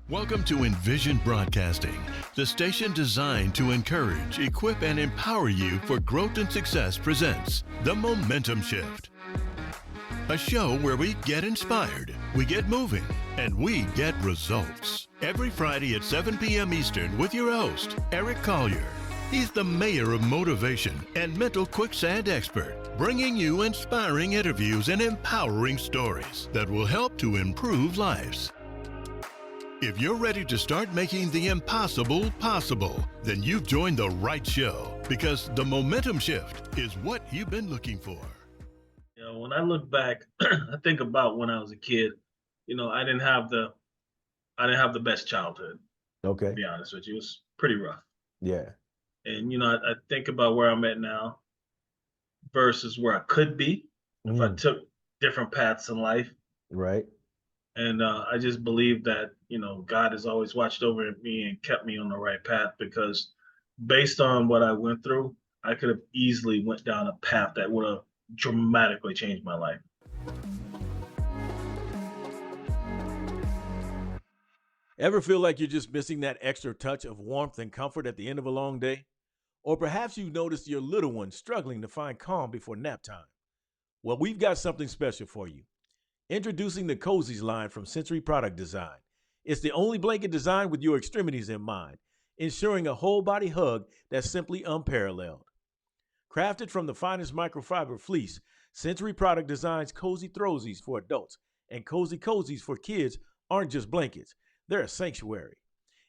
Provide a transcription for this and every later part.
Welcome to Envision Broadcasting, the station designed to encourage, equip, and empower you for growth and success presents The Momentum Shift. A show where we get inspired, we get moving, and we get results. Every Friday at 7 p.m. Eastern with your host, Eric Collier. He's the mayor of motivation and mental quicksand expert, bringing you inspiring interviews and empowering stories that will help to improve lives. If you're ready to start making the impossible possible, then you've joined the right show, because the momentum shift is what you've been looking for. You know, when I look back, I think about when I was a kid. You know, I didn't have the best childhood. Okay. To be honest with you, it was pretty rough. Yeah. And you know, I think about where I'm at now versus where I could be if I took different paths in life. Right. And I just believe that, you know, God has always watched over me and kept me on the right path, because based on what I went through, I could have easily went down a path that would have dramatically changed my life. Ever feel like you're just missing that extra touch of warmth and comfort at the end of a long day? Or perhaps you've noticed your little one struggling to find calm before nap time. Well, we've got something special for you. Introducing the Cozies line from Century Product Design. It's the only blanket designed with your extremities in mind, ensuring a whole body hug that's simply unparalleled. Crafted from the finest microfiber fleece, Century Product Design's Cozy Throwsies for adults and Cozy Cozies for kids aren't just blankets, they're a sanctuary.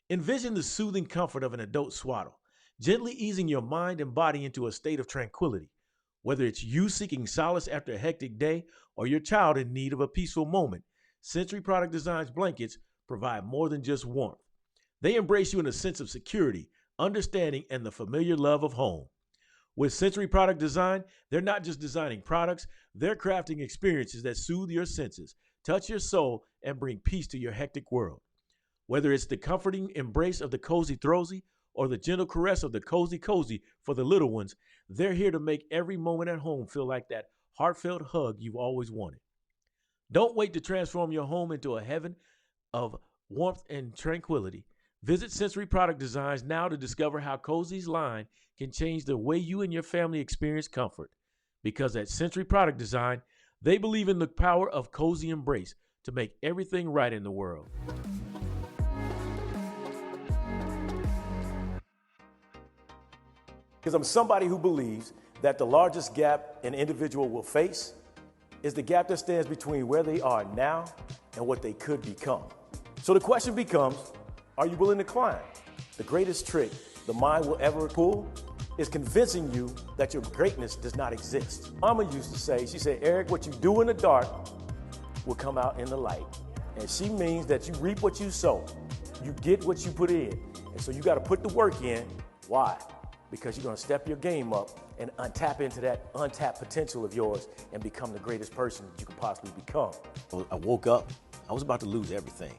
Envision the soothing comfort of an adult swaddle, gently easing your mind and body into a state of tranquility. Whether it's you seeking solace after a hectic day or your child in need of a peaceful moment, Century Product Design's blankets provide more than just warmth. They embrace you in a sense of security, understanding, and the familiar love of home. With Century Product Design, they're not just designing products, they're crafting experiences that soothe your senses, touch your soul, and bring peace to your hectic world. Whether it's the comforting embrace of the Cozy Throwsy or the gentle caress of the Cozy Cozy for the little ones, they're here to make every moment at home feel like that heartfelt hug you've always wanted. Don't wait to transform your home into a heaven of warmth and tranquility. Visit Century Product Designs now to discover how Cozy's line can change the way you and your family experience comfort. Because at Century Product Design, they believe in the power of cozy embrace to make everything right in the world. Because I'm somebody who believes that the largest gap an individual will face is the gap that stands between where they are now and what they could become. So the question becomes, are you willing to climb? The greatest trick the mind will ever pull is convincing you that your greatness does not exist. Mama used to say, she said, Eric, what you do in the dark will come out in the light. And she means that you reap what you sow. You get what you put in. And so you got to put the work in. Why? Because you're going to step your game up and tap into that untapped potential of yours and become the greatest person that you can possibly become. I woke up, I was about to lose everything.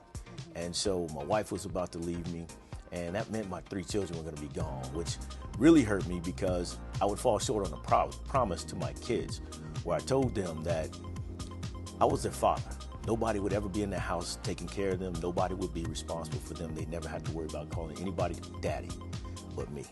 And so my wife was about to leave me, and that meant my 3 children were going to be gone, which really hurt me because I would fall short on a promise to my kids where I told them that I was their father. Nobody would ever be in their house taking care of them. Nobody would be responsible for them. They never had to worry about calling anybody daddy but me.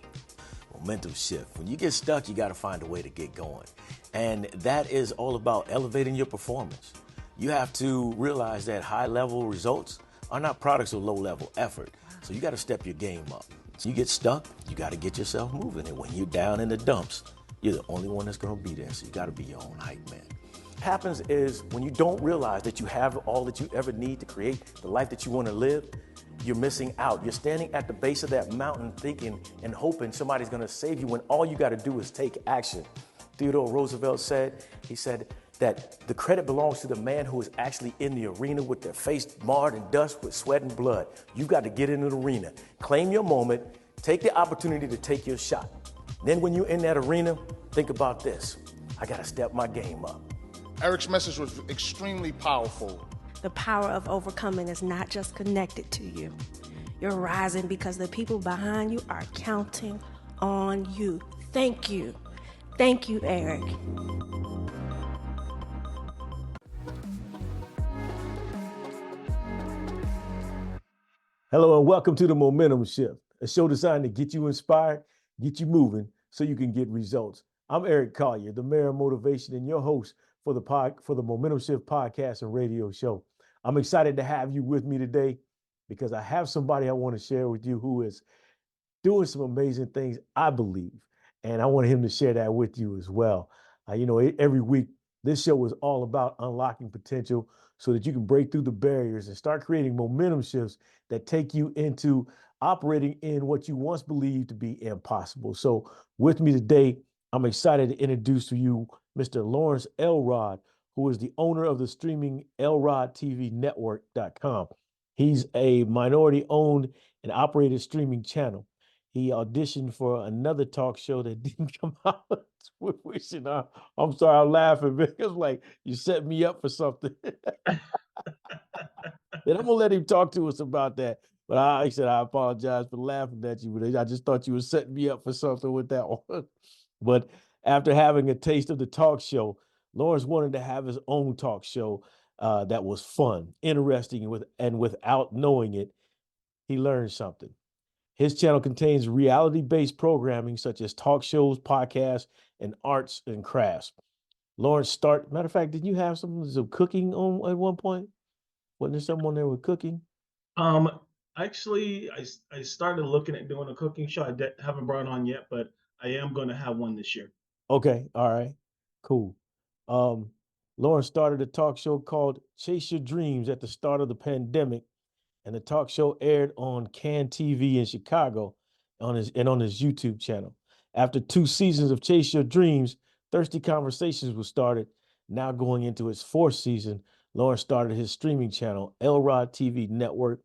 Momentum shift. When you get stuck, you got to find a way to get going. And that is all about elevating your performance. You have to realize that high-level results are not products of low-level effort. So you got to step your game up. So you get stuck, you got to get yourself moving. And when you're down in the dumps, you're the only one that's going to be there. So you got to be your own hype man. What happens is when you don't realize that you have all that you ever need to create the life that you want to live, you're missing out. You're standing at the base of that mountain thinking and hoping somebody's going to save you when all you got to do is take action. Theodore Roosevelt said, he said that the credit belongs to the man who is actually in the arena with their face marred in dust with sweat and blood. You got to get in the arena, claim your moment, take the opportunity to take your shot. Then when you're in that arena, think about this. I got to step my game up. Eric's message was extremely powerful. The power of overcoming is not just connected to you. You're rising because the people behind you are counting on you. Thank you. Thank you, Eric. Hello and welcome to the Momentum Shift, a show designed to get you inspired, get you moving, so you can get results. I'm Eric Collier, the Mayor of Motivation, and your host for the Momentum Shift podcast and radio show. I'm excited to have you with me today because I have somebody I want to share with you who is doing some amazing things, I believe. And I want him to share that with you as well. Every week, this show is all about unlocking potential so that you can break through the barriers and start creating momentum shifts that take you into operating in what you once believed to be impossible. So, with me today, I'm excited to introduce to you Mr. Lawrence Elrod, who is the owner of the streaming ElrodTV Network.com. He's a minority owned and operated streaming channel. He auditioned for another talk show that didn't come out. I'm sorry, I'm laughing because like you set me up for something. And I'm gonna let him talk to us about that. But I said I apologize for laughing at you, but I just thought you were setting me up for something with that one. But after having a taste of the talk show, Lawrence wanted to have his own talk show that was fun, interesting, and without knowing it, he learned something. His channel contains reality-based programming such as talk shows, podcasts, and arts and crafts. Matter of fact, did you have some cooking on at one point? Wasn't there someone there with cooking? Um, Actually, I started looking at doing a cooking show. Haven't brought on yet, but I am going to have one this year. Okay, all right, cool. Um, Lawrence started a talk show called Chase Your Dreams at the start of the pandemic, and the talk show aired on Can TV in Chicago on his YouTube channel. After 2 seasons of Chase Your Dreams, Thirsty Conversations was started. Now going into its 4th season, Lawrence started his streaming channel, Elrod TV Network,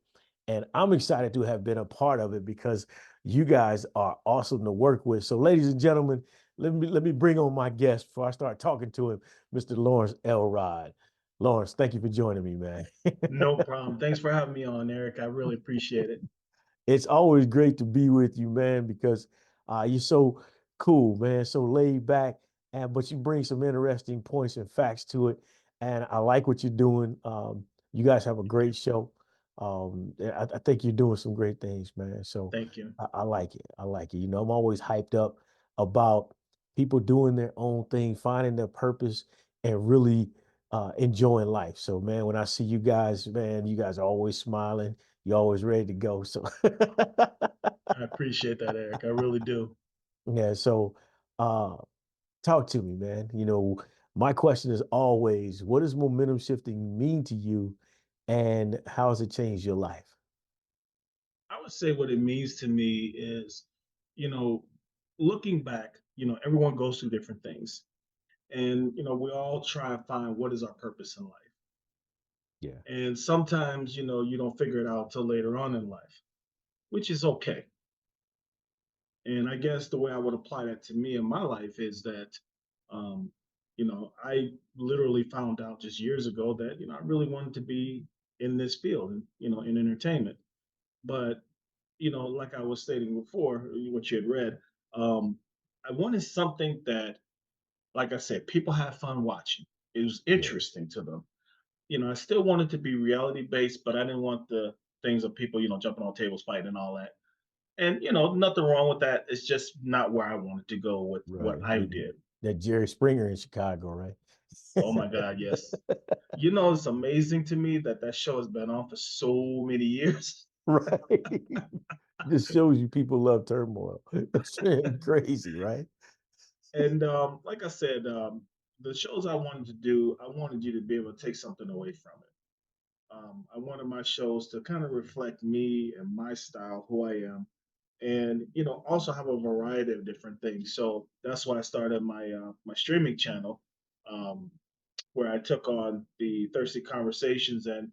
and I'm excited to have been a part of it because you guys are awesome to work with. So, ladies and gentlemen, let me bring on my guest before I start talking to him, Mr. Lawrence Elrod. Lawrence, thank you for joining me, man. No problem. Thanks for having me on, Eric. I really appreciate it. It's always great to be with you, man, because you're so cool, man, so laid back, but you bring some interesting points and facts to it. And I like what you're doing. You guys have a great show. I think you're doing some great things, man. So Thank you. I like it. I like it. I'm always hyped up about people doing their own thing, finding their purpose, and really enjoying life. So, man, when I see you guys, man, you guys are always smiling. You're always ready to go. So, I appreciate that, Eric. I really do. yeah. So, uh, talk to me, man. My question is always, what does momentum shifting mean to you, and how has it changed your life? I would say what it means to me is, you know, looking back, everyone goes through different things. And, we all try to find what is our purpose in life. Yeah. And sometimes, you don't figure it out till later on in life, which is okay. And I guess the way I would apply that to me in my life is that, um, I literally found out just years ago that, I really wanted to be in this field, and, in entertainment. But, like I was stating before, what you had read, um, I wanted something that, like I said, people have fun watching. It was Yeah. interesting to them. I still wanted to be reality based, but I didn't want the things of people, jumping on tables, fighting, and all that. And nothing wrong with that. It's just not where I wanted to go with what Right. I did. That Jerry Springer in Chicago, right? Oh my God, yes. It's amazing to me that that show has been on for so many years. Right. Just shows you people love turmoil. It's crazy, right? And like I said, the shows I wanted to do, I wanted you to be able to take something away from it. I wanted my shows to kind of reflect me and my style, who I am, and also have a variety of different things. So that's why I started my streaming channel, um, where I took on the Thirsty Conversations. And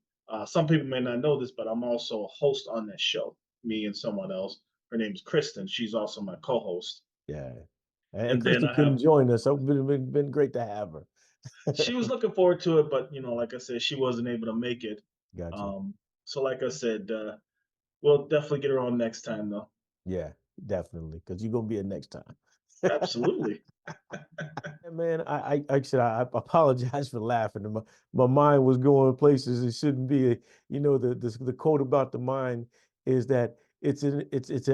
some people may not know this, but I'm also a host on that show. Me and someone else. Her name's Kristen. She's also my co-host. Yeah. And And then Kristen I have. couldn't join us, so been great to have her. She was looking forward to it, but like I said, she wasn't able to make it. Gotcha. So like I said, we'll definitely get her on next time, though. Yeah, definitely, because you're gonna be a next time. Absolutely. Man, I said I apologize for laughing. My mind was going places it shouldn't be. The quote about the mind is that it's its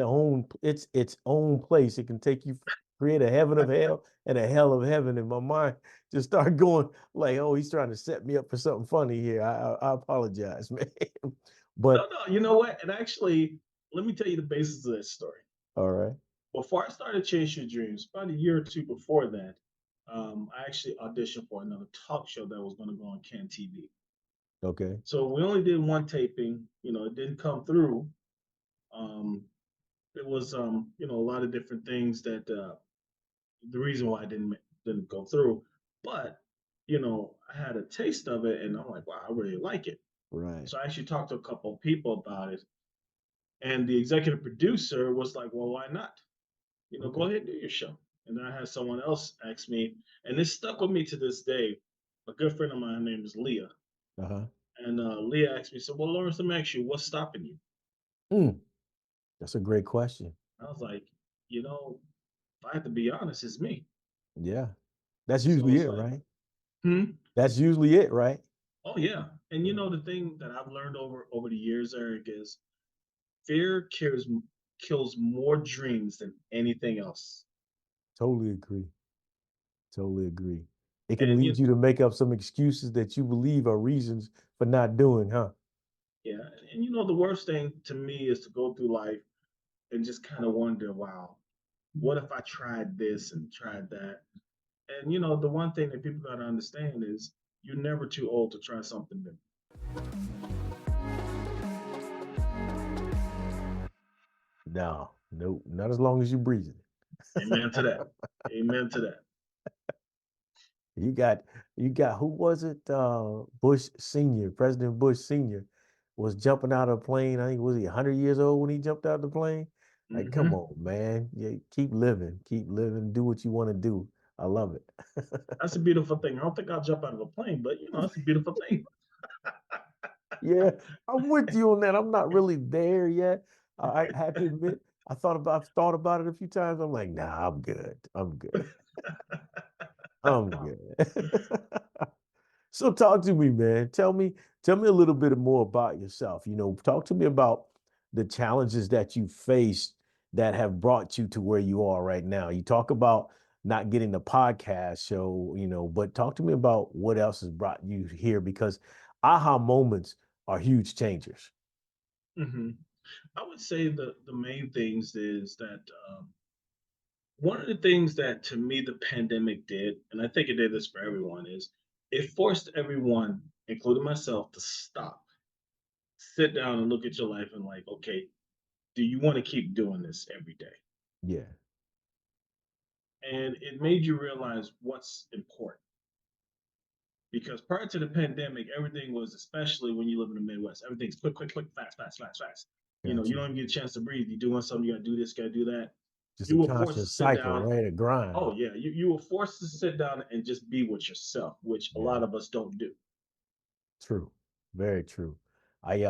own place. It can take you create a heaven of hell and a hell of heaven. And my mind just started going like, oh, he's trying to set me up for something funny here. I apologize, man. No, But no, you know what? And actually, let me tell you the basis of this story. all right. Before I started Chase Your Dreams, about a year or two before that, I actually auditioned for another talk show that was going to go on Can TV. Okay. So we only did one taping. It didn't come through. Um, it was, a lot of different things that the reason why I didn't go through. But I had a taste of it, and I'm like, wow, I really like it. Right. So I actually talked to a couple of people about it, and the executive producer was like, well, why not? Okay. Go ahead and do your show. And then I had someone else ask me, and this stuck with me to this day. A good friend of mine, her name is Leah. Uh-huh. And Leah asked me, so, well, Lawrence, let me ask you, what's stopping you? Mm, that's a great question. I was like, if I have to be honest, it's me. Yeah. That's So usually it's it, like, right? hmm? That's usually it, right? Oh, yeah. And Yeah. the thing that I've learned over the years, Eric, is fear kills more dreams than anything else. Totally agree. Totally agree. It can And lead you to make up some excuses that you believe are reasons for not doing, huh? yeah, and the worst thing to me is to go through life and just kind of wonder, wow, what if I tried this and tried that? And the one thing that people got to understand is you're never too old to try something new. No, nope, not as long as you're breathing. Amen to that. Amen to that. You got who was it? Bush Senior, President Bush Senior was jumping out of a plane. I think was he 100 years old when he jumped out of the plane? Like, come Hmm. on, man. Yeah, keep living, do what you want to do. I love it. That's a beautiful thing. I don't think I'll jump out of a plane, but that's a beautiful thing. Yeah, I'm with you on that. I'm not really there yet. I have to admit, I've thought about it a few times. I'm like, nah, I'm good. I'm good. I'm good. So talk to me, man. Tell me a little bit more about yourself. Talk to me about the challenges that you faced that have brought you to where you are right now. You talk about not getting the podcast show, but talk to me about what else has brought you here because aha moments are huge changers. Hmm. I would say the main things is that one of the things that to me the pandemic did, and I think it did this for everyone, is it forced everyone, including myself, to stop, sit down, and look at your life and like, okay, do you want to keep doing this every day? Yeah. And it made you realize what's important. Because prior to the pandemic, everything was, especially when you live in the Midwest, everything's quick, quick, quick, fast, fast, fast, fast. You Gotcha. don't even get a chance to breathe. You're doing something, you gotta do this, you gotta do that. Just a You were forced constant to sit cycle, down. right? A grind. Oh yeah, you were forced to sit down and just be with yourself, which a Yeah. lot of us don't do. True. Very true. I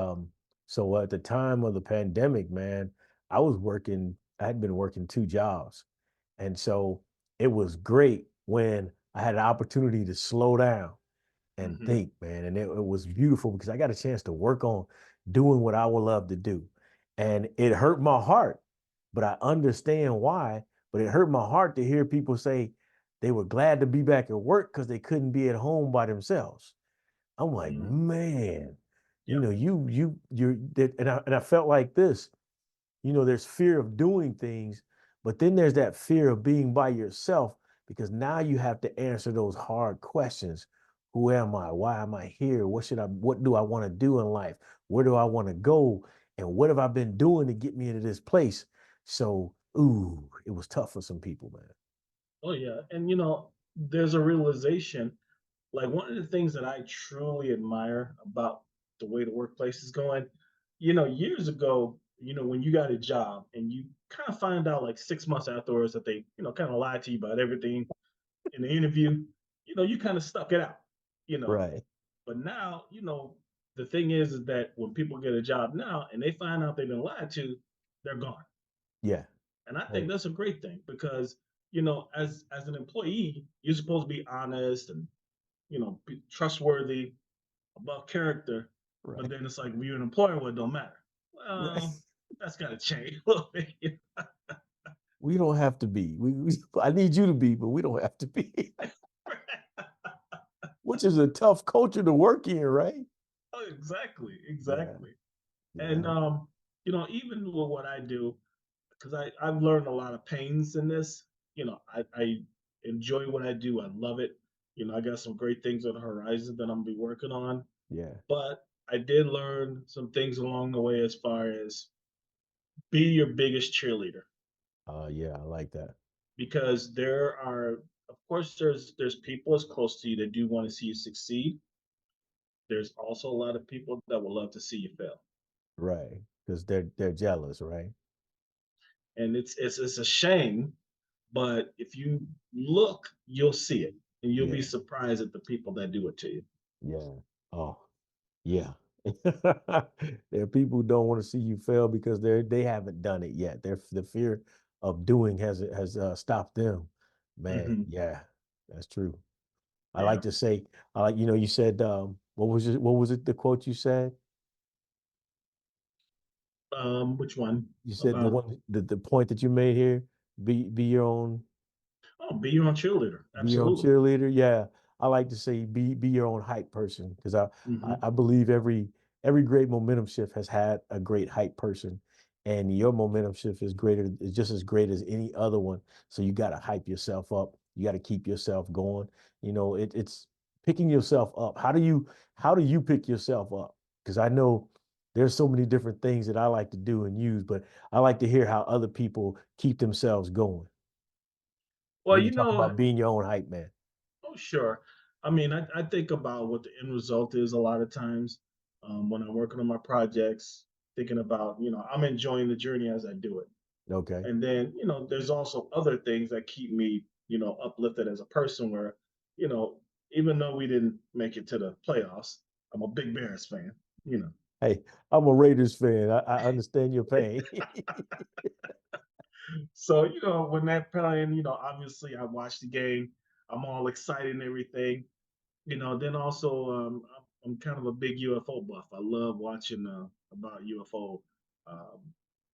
so at the time of the pandemic, man, I had been working two jobs. And so it was great when I had an opportunity to slow down and Hmm. think, man. And it was beautiful because I got a chance to work on doing what I would love to do. And it hurt my heart, but I understand why. But it hurt my heart to hear people say they were glad to be back at work because they couldn't be at home by themselves. I'm like, Hmm. man, Yep. and I felt like this, there's fear of doing things, but then there's that fear of being by yourself because now you have to answer those hard questions. Who am I? Why am I here? What do I want to do in life? Where do I want to go? And what have I been doing to get me into this place? So, ooh, it was tough for some people, man. Oh yeah, and there's a realization. Like one of the things that I truly admire about the way the workplace is going, years ago, when you got a job and you kind of find out like 6 months afterwards that they, kind of lied to you about everything in the interview, you kind of stuck it out, you know. Right. But now, the thing is that when people get a job now and they find out they've been lied to, they're gone. Yeah. And I think Totally. that's a great thing because, as an employee, you're supposed to be honest and, be trustworthy, about character. But Right. then it's like, if you're an employer, well, it don't matter. Right. Well, That's got to change a little bit. We don't have to be. I need you to be, but we don't have to be. Which is a tough culture to work in, right? Oh, exactly, Yeah, exactly. And yeah, even with what I do, because I've learned a lot of pains in this. I enjoy what I do. I love it. I got some great things on the horizon that I'm gonna be working on. yeah. But I did learn some things along the way as far as be your biggest cheerleader, Yeah, I like that. because there are, of course, there's people as close to you that do want to see you succeed. There's also a lot of people that would love to see you fail. Right. Because they're jealous, right? And it's a shame, but if you look, you'll see it, and you'll be Yeah, surprised at the people that do it to you. yeah. Oh, yeah. There are people who don't want to see you fail because they haven't done it yet. The fear of doing has stopped them. Man, Hmm. yeah, that's true. I like Yeah. to say, you said, what was it, the quote you said? Which one? You said About, the point that you made here, be your own oh, be your own cheerleader. Be your own Absolutely. cheerleader. Yeah, I like to say be your own hype person because I Hmm. believe every great momentum shift has had a great hype person, and your momentum shift is just as great as any other one. So you got to hype yourself up. You got to keep yourself going. It's picking yourself up. How do you pick yourself up? Because I know there's so many different things that I like to do and use, but I like to hear how other people keep themselves going Well, when you talk about being your own hype man. oh, sure. I mean, I think about what the end result is a lot of times, when I'm working on my projects, thinking about, I'm enjoying the journey as I do it. Okay. And then, there's also other things that keep me, uplifted as a person where, you know, even though we didn't make it to the playoffs, I'm a big Bears fan, you know. Hey, I'm a Raiders fan. I understand your pain. So, when that playing, obviously I watch the game, I'm all excited and everything. Then also, I'm kind of a big UFO buff. I love watching about UFO um,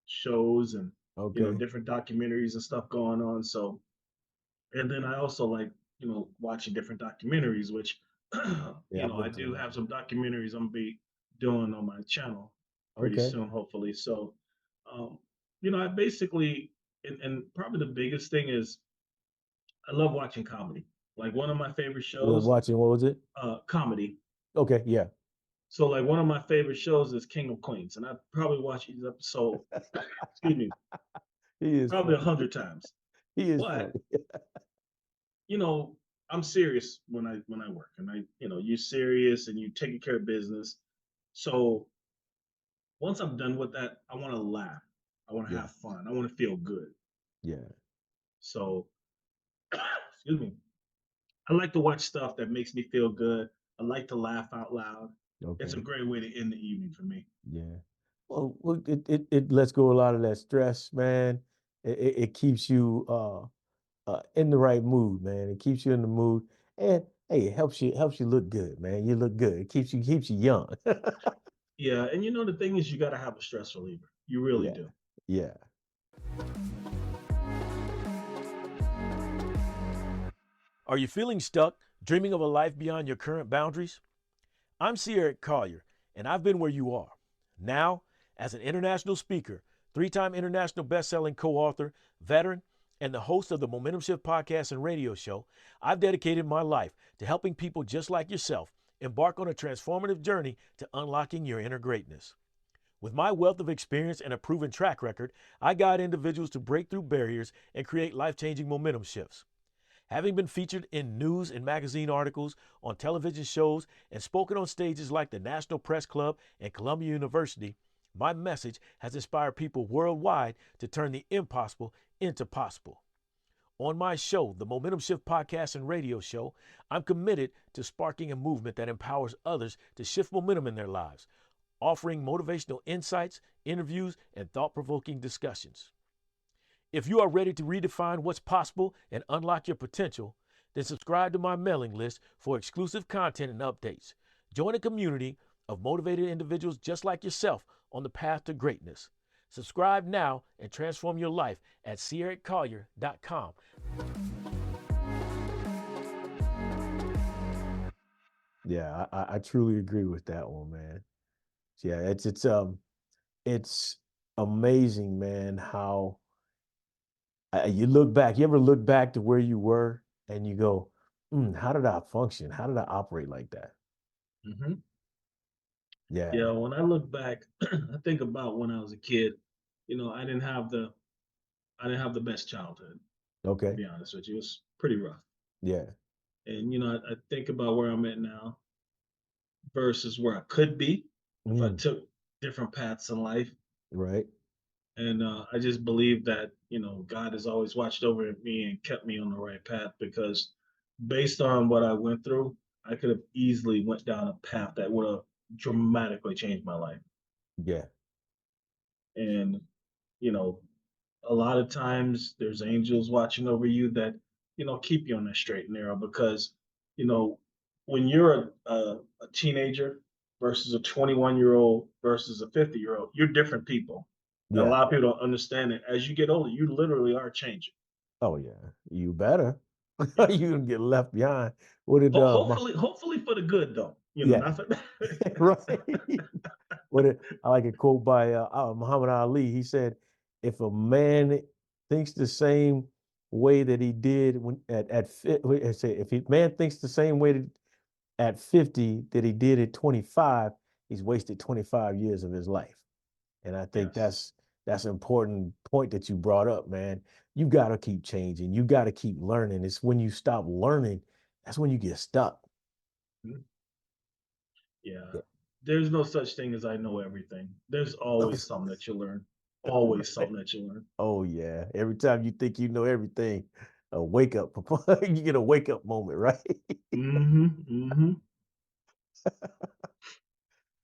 shows, and Okay. different documentaries and stuff going on. So, and then I also like watching different documentaries, which Yeah, I've I looked do into have that. some documentaries I'm be doing on my channel pretty Okay. soon, hopefully. So, um, I basically, and probably the biggest thing is I love watching comedy. Like one of my favorite You love shows, watching, what was it? comedy. Okay, yeah. So like one of my favorite shows is King of Queens, and I probably watch each episode, excuse me, He is probably a funny. hundred times. He is But funny. you know, I'm serious when I work, and you're serious and you taking care of business. So once I'm done with that, I want to laugh, I want to Yeah, have fun, I want to feel good. yeah. So excuse me, I like to watch stuff that makes me feel good. I like to laugh out loud. It's a Okay, great way to end the evening for me. yeah. Well, it lets go a lot of that stress, man. It keeps you in the right mood, man. It keeps you in the mood, and hey, it helps you look good, man. You look good. It keeps you young. Yeah, and the thing is, you got to have a stress reliever. You really Yeah, do. yeah. Are you feeling stuck, dreaming of a life beyond your current boundaries? I'm C. Collier, and I've been where you are. Now, as an international speaker, 3-time international best-selling co-author, veteran, and the host of the Momentum Shift podcast and radio show, I've dedicated my life to helping people just like yourself embark on a transformative journey to unlocking your inner greatness. With my wealth of experience and a proven track record, I guide individuals to break through barriers and create life-changing momentum shifts. Having been featured in news and magazine articles, on television shows, and spoken on stages like the National Press Club and Columbia University, my message has inspired people worldwide to turn the impossible into possible. On my show, the Momentum Shift podcast and radio show, I'm committed to sparking a movement that empowers others to shift momentum in their lives, offering motivational insights, interviews, and thought-provoking discussions. If you are ready to redefine what's possible and unlock your potential, then subscribe to my mailing list for exclusive content and updates. Join a community of motivated individuals just like yourself on the path to greatness. Subscribe now and transform your life at SierraCollier.com. Yeah, I truly agree with that one, man. Yeah, it's amazing, man, how you look back. You ever look back to where you were and you go, how did I function? How did I operate like that? Hmm. Yeah. Yeah, when I look back, I think about when I was a kid. I didn't have the best childhood, to Okay. be honest with you. It was pretty rough. Yeah. And I think about where I'm at now versus where I could be if I Mm, took different paths in life. right. And I just believe that God has always watched over me and kept me on the right path because based on what I went through, I could have easily went down a path that would have dramatically changed my life. Yeah. And you know, a lot of times there's angels watching over you that keep you on the straight and narrow because you know when you're a teenager versus a 21-year-old versus a 50-year-old, you're different people. And a Yeah. lot of people don't understand it. As you get older, you literally are changing. Oh yeah. You better. Yeah. You can get left behind. What did Hopefully for the good though. yeah, Not for right. I like a quote by Muhammad Ali. He said, "If a man thinks the same way that he did when if a man thinks the same way at 50 that he did at 25, he's wasted 25 years of his life." And I think Yes. that's an important point that you brought up, man. You got to keep changing. You got to keep learning. It's when you stop learning, that's when you get stuck. Mhm. Yeah. Yeah. There's no such thing as I know everything. There's always something that you learn. Always Right. something that you learn. Oh yeah. Every time you think you know everything, a wake up, you get a wake up moment, right? Mm-hmm. Mm-hmm.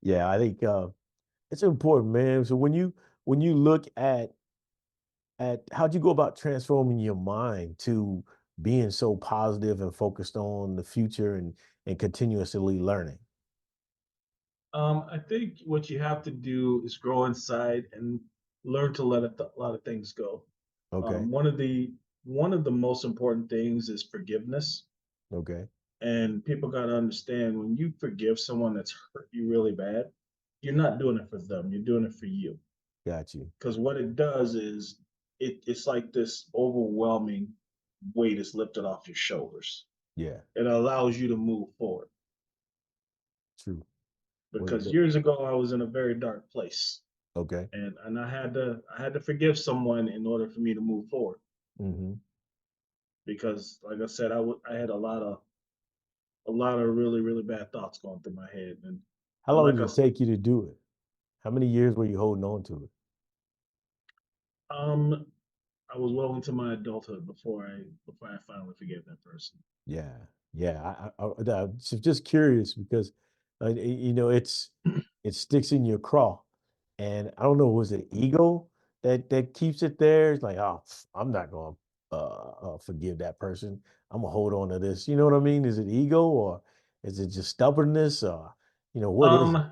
Yeah, I think it's important, man. So when you look at how'd you go about transforming your mind to being so positive and focused on the future and continuously learning? I think what you have to do is grow inside and learn to let a lot of things go. Okay. One of the most important things is forgiveness. Okay. And people got to understand when you forgive someone that's hurt you really bad, you're not doing it for them. You're doing it for you. Got you. Because what it does is it's like this overwhelming weight is lifted off your shoulders. Yeah. It allows you to move forward. True. What Because years ago I was in a very dark place. okay. And I had to forgive someone in order for me to move forward Hmm. because like I said I had a lot of really really bad thoughts going through my head How and long like did it take you to do it? How many years were you holding on to it? um I was well into my adulthood before I finally forgave that person. Yeah. Yeah. I'm just curious because it sticks in your craw. And I don't know, was it ego that keeps it there? It's like, oh, I'm not going to forgive that person. I'm gonna hold on to this. You know what I mean? Is it ego or is it just stubbornness or what is it? um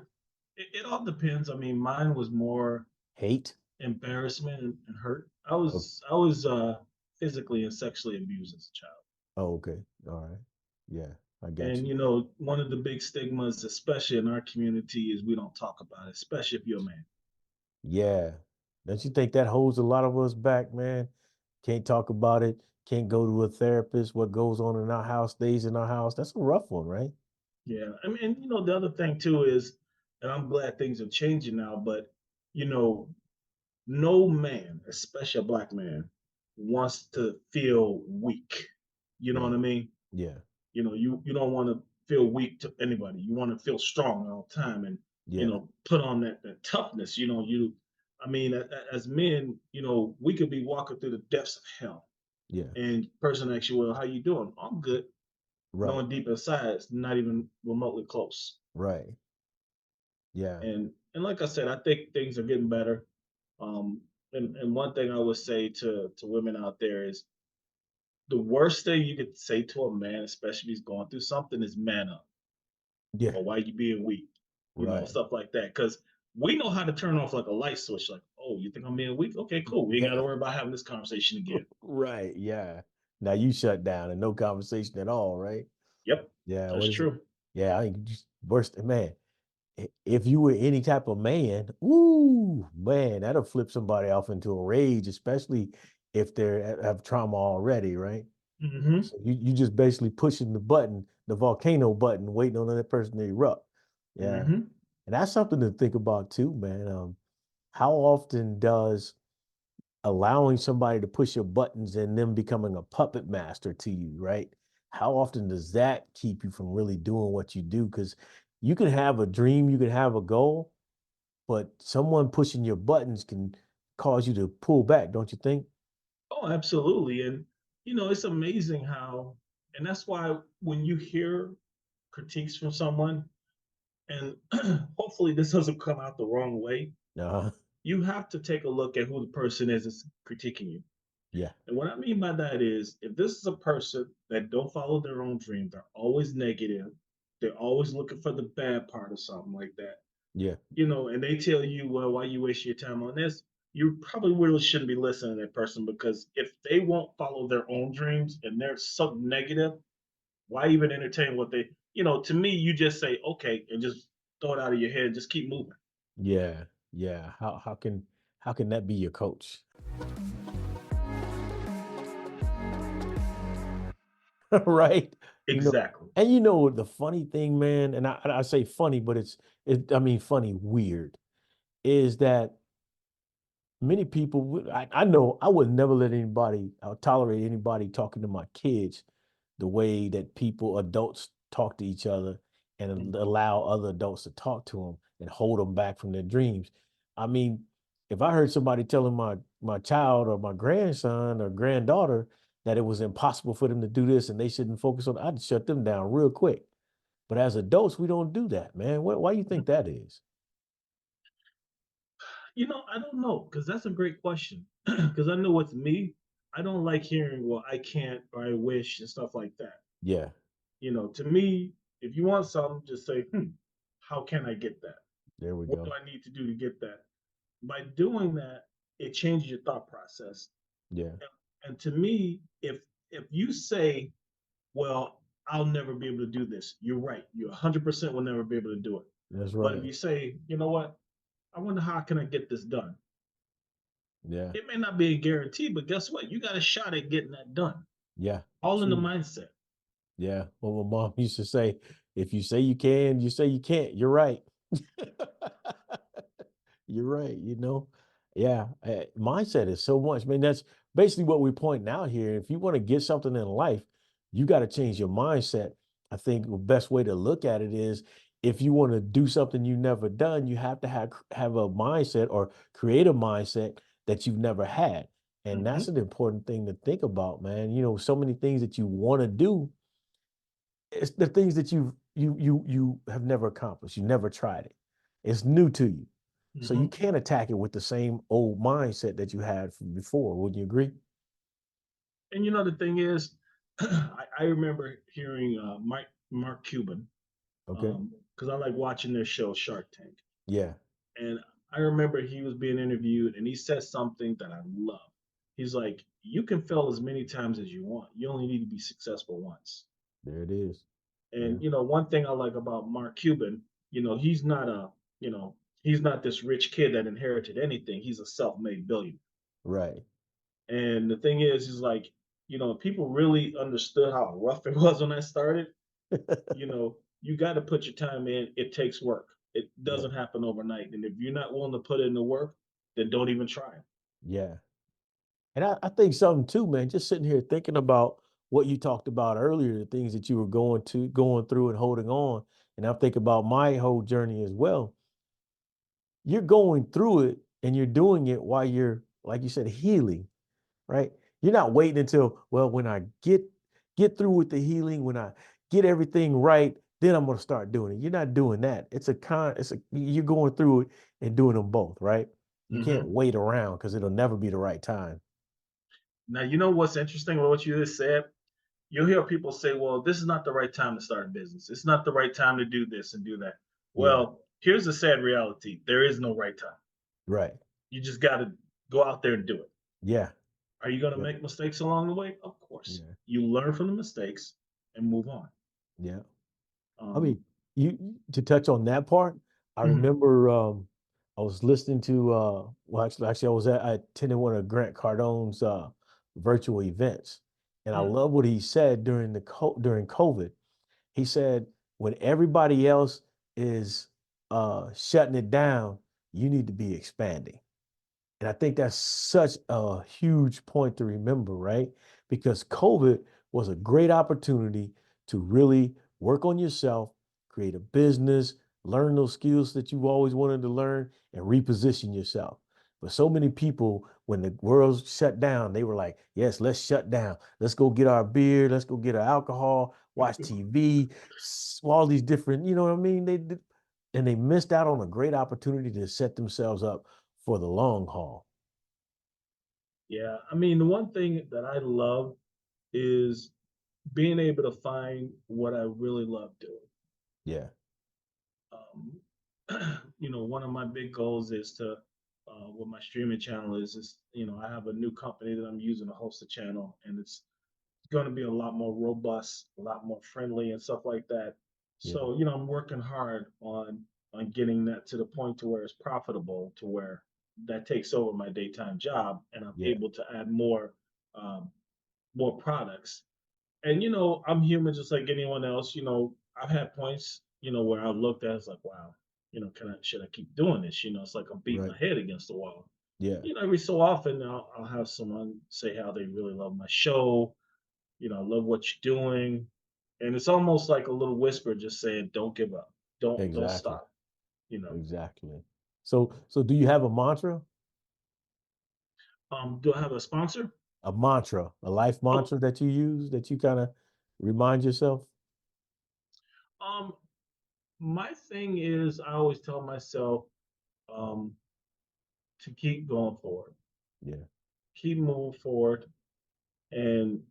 it all depends. I mean, mine was more Hate? embarrassment and hurt. I Oh, was I was physically and sexually abused as a child. oh, okay. All right. Yeah, I got And you. one of the big stigmas, especially in our community, is we don't talk about it, especially if you're a man. Yeah. Don't you think that holds a lot of us back, man? Can't talk about it, can't go to a therapist. What goes on in our house stays in our house. That's a rough one, right? Yeah. I mean, and the other thing too is, and I'm glad things are changing now, but you know, no man, especially a black man, wants to feel weak. You know what Right. I mean? Yeah. You don't want to feel weak to anybody. You want to feel strong all the time and Yeah. put on that toughness. I mean, as men, we could be walking through the depths of hell, Yeah. and person asks you, "Well, how you doing?" "I'm good," Right. knowing deep inside it's not even remotely close. Right. Yeah. And like I said, I think things are getting better. Um, and one thing I would say to women out there is the worst thing you could say to a man, especially if he's going through something, is man up Yeah. or why you being weak, Right. stuff like that. Because we know how to turn off like a light switch, like, oh, you think I'm being weak? Okay, cool. We ain't got to Yeah. worry about having this conversation again. Right. Yeah. Now you shut down and no conversation at all, right? Yep, Yeah. that's What is it? true. Yeah. I think just worst, man. If you were any type of man, ooh, man, that'll flip somebody off into a rage, especially if they have trauma already, right? Hmm. So you just basically pushing the button, the volcano button, waiting on that person to erupt. Yeah. Hmm. And that's something to think about too, man. How often does allowing somebody to push your buttons and them becoming a puppet master to you, right? How often does that keep you from really doing what you do? Because you can have a dream, you can have a goal, but someone pushing your buttons can cause you to pull back, don't you think? Oh, absolutely. And, it's amazing how, and that's why when you hear critiques from someone, and hopefully this doesn't come out the wrong way, Uh-huh. you have to take a look at who the person is that's critiquing you. Yeah. And what I mean by that is if this is a person that don't follow their own dream, they're always negative, they're always looking for the bad part of something like that, Yeah. and they tell you, well, why you waste your time on this? You probably really shouldn't be listening to that person because if they won't follow their own dreams and they're so negative, why even entertain what they, to me, you just say, okay, and just throw it out of your head, just keep moving. Yeah. Yeah. How can that be your coach? Right? You know, Exactly. and you know the funny thing, man, and I say funny, but I mean funny weird, is that many people I know I would never let anybody tolerate anybody talking to my kids the way that adults talk to each other and Mhm. allow other adults to talk to them and hold them back from their dreams. I mean, if I heard somebody telling my child or my grandson or granddaughter that it was impossible for them to do this and they shouldn't focus on, I'd shut them down real quick. But as adults, we don't do that, man. Why do you think that is? I don't know, because that's a great question. Because I know with me, I don't like hearing, well, I can't or I wish and stuff like that. Yeah, To me, if you want something, just say, how can I get that? there we What do go. I need to do to get that? By doing that, it changes your thought process. Yeah, And to me, if you say, well, I'll never be able to do this, you're right. You 100% will never be able to do it. that's But if right. you say, you know what, I wonder how can I get this done? Yeah, It may not be a guarantee, but guess what? You got a shot at getting that done. yeah, All in the true. mindset. Yeah. Well, my mom used to say, if you say you can, you say you can't. You're right. You're right. Yeah. Mindset is so much. I mean, that's basically what we're pointing out here. If you want to get something in life, you got to change your mindset. I think the best way to look at it is if you want to do something you've never done, you have to have a mindset or create a mindset that you've never had. And that's Hmm. an important thing to think about, man. So many things that you want to do, it's the things that you have never accomplished. You never tried it. It's new to you. So you Hmm. can't attack it with the same old mindset that you had from before. Wouldn't you agree? And the thing is, I remember hearing Mark Cuban, Okay. because I like watching their show Shark Tank. Yeah. And I remember he was being interviewed and he said something that I love. He's like, you can fail as many times as you want. You only need to be successful once. There it is. Yeah. And one thing I like about Mark Cuban, he's not he's not this rich kid that inherited anything. He's a self-made billionaire. Right. And the thing is like, people really understood how rough it was when I started. You got to put your time in. It takes work. It Yeah. doesn't happen overnight. And if you're not willing to put in the work, then don't even try. Yeah. And I think something too, man, just sitting here thinking about what you talked about earlier, the things that you were going through and holding on. And I'm thinking about my whole journey as well. You're going through it and you're doing it while you're, like you said, healing, right? You're not waiting until, well, when I get through with the healing, when I get everything right, then I'm going to start doing it. You're not doing that. You're going through it and doing them both, right? You can't Hmm. wait around because it'll never be the right time. Now, you know what's interesting about what you just said? You'll hear people say, well, this is not the right time to start a business. It's not the right time to do this and do that. Yeah, Well, here's the sad reality there is no right time. right. You just got to go out there and do it. Yeah. Are you going to Yeah. make mistakes along the way? Of course. Yeah. You learn from the mistakes and move on. Yeah. I Um, mean, to touch on that part, I mhm, remember I was listening to well actually I attended one of Grant Cardone's virtual events, and I mm, love what he said during COVID. He said when everybody else is shutting it down, you need to be expanding. And I think that's such a huge point to remember, right? Because COVID was a great opportunity to really work on yourself, create a business, learn those skills that you've always wanted to learn, and reposition yourself. But so many people, when the world shut down, they were like, yes, let's shut down. Let's go get our beer. Let's go get our alcohol, watch TV, all these different, you know what I mean? And they missed out on a great opportunity to set themselves up for the long haul. yeah. I mean, the one thing that I love is being able to find what I really love doing. Yeah, One of my big goals is to, what my streaming channel is, I have a new company that I'm using to host the channel, and it's going to be a lot more robust, a lot more friendly, and stuff like that. yeah, So, I'm working hard on getting that to the point to where it's profitable, to where that takes over my daytime job, and I'm yeah, able to add um, more products. And I'm human just like anyone else. I've had points, where I looked at it, it's like, wow, should I keep doing this? It's like I'm beating right. my head against the wall. Yeah, Every so often I'll have someone say how they really love my show, I love what you're doing. And it's almost like a little whisper just saying, don't give up. Don't exactly, stop, you know. exactly. So do you have a mantra? Do I have a sponsor? A mantra, a life Oh, mantra that you use that you kind of remind yourself? um, my thing is I always tell myself um to keep going forward, Yeah, keep moving forward, and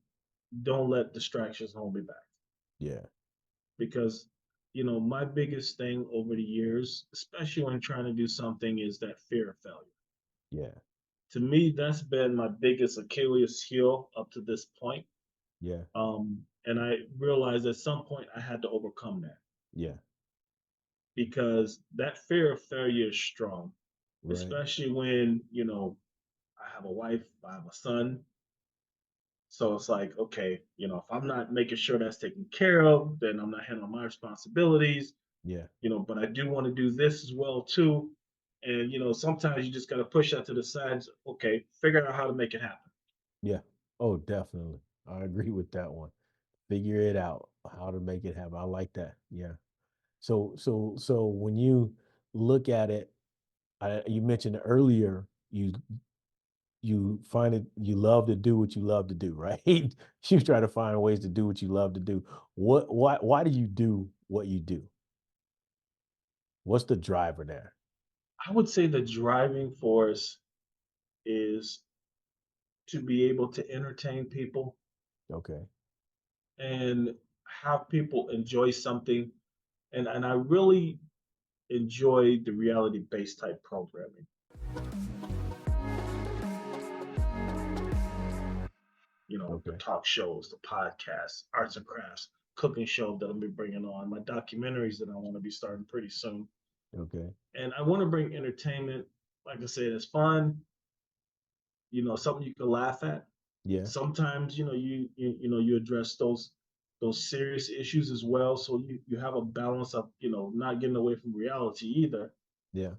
don't let distractions hold me back. yeah, Because my biggest thing over the years, especially when trying to do something, is that fear of failure. yeah, To me, that's been my biggest Achilles heel up to this point. yeah, And I realized at some point I had to overcome that, yeah, because that fear of failure is strong, right. especially when I have a wife, I have a son. So it's like, okay, if I'm not making sure that's taken care of, then I'm not handling my responsibilities. Yeah, But I do want to do this as well too. And sometimes you just got to push that to the sides. Okay, figure out how to make it happen. yeah. Oh, definitely. I agree with that one. Figure it out, how to make it happen. I like that. Yeah. So when you look at it, you mentioned earlier you find it you love to do what you love to do, right? You try to find ways to do what you love to do. Why do you do what you do? What's the driver there? I would say the driving force is to be able to entertain people Okay. and have people enjoy something. And I really enjoy the reality based type programming. The Okay. talk shows, the podcasts, arts and crafts, cooking show that I'll be bringing on, my documentaries that I want to be starting pretty soon. Okay. And I want to bring entertainment, like I said, it's fun, something you can laugh at. Yeah. Sometimes, you address those serious issues as well. So you have a balance of, not getting away from reality either, Yeah.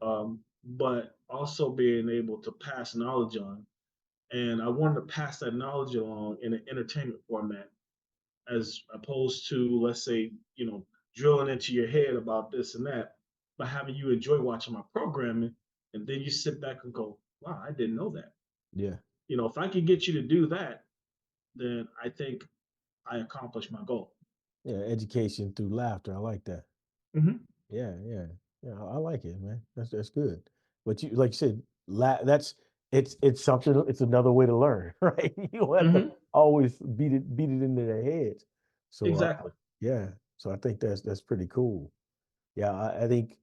but also being able to pass knowledge on. And I wanted to pass that knowledge along in an entertainment format, as opposed to, let's say, drilling into your head about this and that, but having you enjoy watching my programming, and then you sit back and go, wow, I didn't know that. Yeah. If I could get you to do that, then I think I accomplished my goal. Yeah. Education through laughter. I like that. Hmm. Yeah, yeah, yeah. I like it, man. That's good. But you, like you said, that's it's something. It's another way to learn, right? You don't have to Hmm. always beat it into their heads. So, Exactly. yeah. So I think that's pretty cool. Yeah, I think